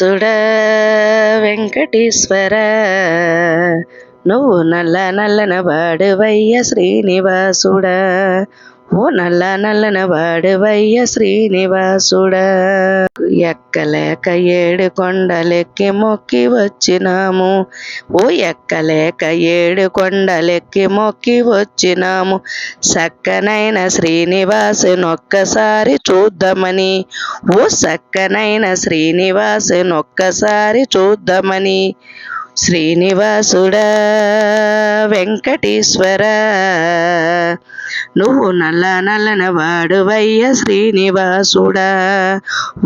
సుడ వెంకటేశ్వర నువ్వు నల్ల నల్లన వాడువయ్య శ్రీనివాసుడా, ఓ నల్ల నల్లన వాడువయ్య శ్రీనివాసుడా. ఎక్కలేక ఏడు కొండలెక్కి మొక్కి వచ్చినాము, ఓ ఎక్కలేక ఏడు కొండలెక్కి మొక్కి వచ్చినాము. సక్కనైన శ్రీనివాసునొక్కసారి చూద్దామని, ఓ సక్కనైన శ్రీనివాసునొక్కసారి చూద్దామని. శ్రీనివాసుడా వెంకటేశ్వర నువ్వు నల్ల నల్లన వాడువయ్య శ్రీనివాసుడా,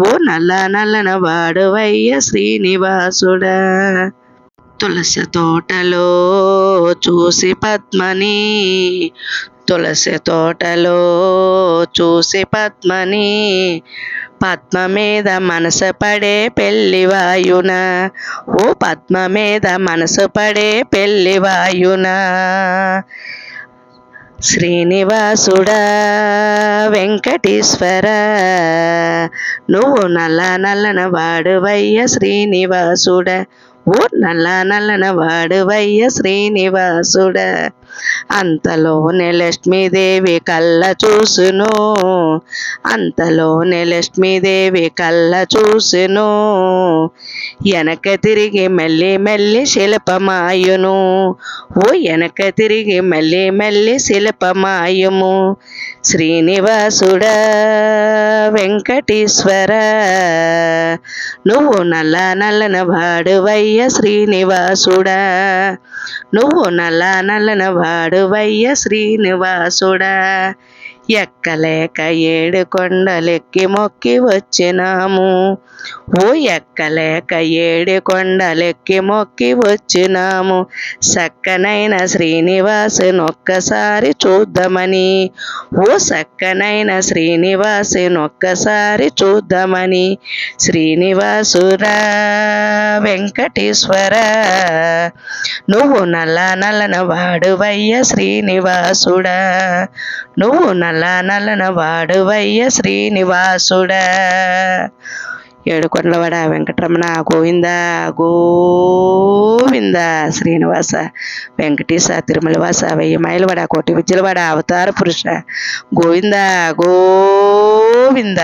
ఓ నల్ల నల్లన వాడువయ్య శ్రీనివాసుడా. తులసి తోటలో చూసి పద్మని, తులసి తోటలో చూసి పద్మని, పద్మ మీద మనసు పడే పెళ్లివాయున, ఓ పద్మ మీద మనసు పడే పెళ్లివాయున. శ్రీనివాసుడా వెంకటేశ్వర నువ్వు నల్ల నల్లన వాడువయ్య శ్రీనివాసుడా, ఓ నల్ల నల్లన వాడువయ్య శ్రీనివాసుడా. అంతలోనే లక్ష్మీదేవి కళ్ళ చూసును, అంతలోనే లక్ష్మీదేవి కళ్ళ చూసును. వెనక తిరిగి మళ్ళీ మళ్ళీ శిల్పమాయును, ఓ వెనక తిరిగి మళ్ళీ మళ్ళీ శిల్పమాయము. శ్రీనివాసుడా వెంకటేశ్వర నువ్వు నల్ల నల్లన వాడువయ్య శ్రీనివాసుడా, నువ్వు నల్ల నల్లన వాడువయ్య శ్రీనివాసుడా. ఎక్కలేక ఏడు కొండలెక్కి మొక్కి వచ్చినాము, ఓ ఎక్కలేక ఏడు కొండలెక్కి మొక్కి వచ్చినాము. సక్కనైన శ్రీనివాసునొక్కసారి చూద్దామని, ఓ సక్కనైన శ్రీనివాసునొక్కసారి చూద్దామని. శ్రీనివాసురా వెంకటేశ్వర నువ్వు నల్ల నల్లన వాడువయ్య శ్రీనివాసుడా, నువ్వు నల్ల నల్లన వాడువయ్య శ్రీనివాసుడా. ఏడుకొండలవాడ వెంకటరమణ గోవింద గోవింద. శ్రీనివాస వెంకటేశ తిరుమలవాస వెయ్యి మైలవాడ కోటి విద్యలవాడ అవతార పురుష గోవింద గోవింద.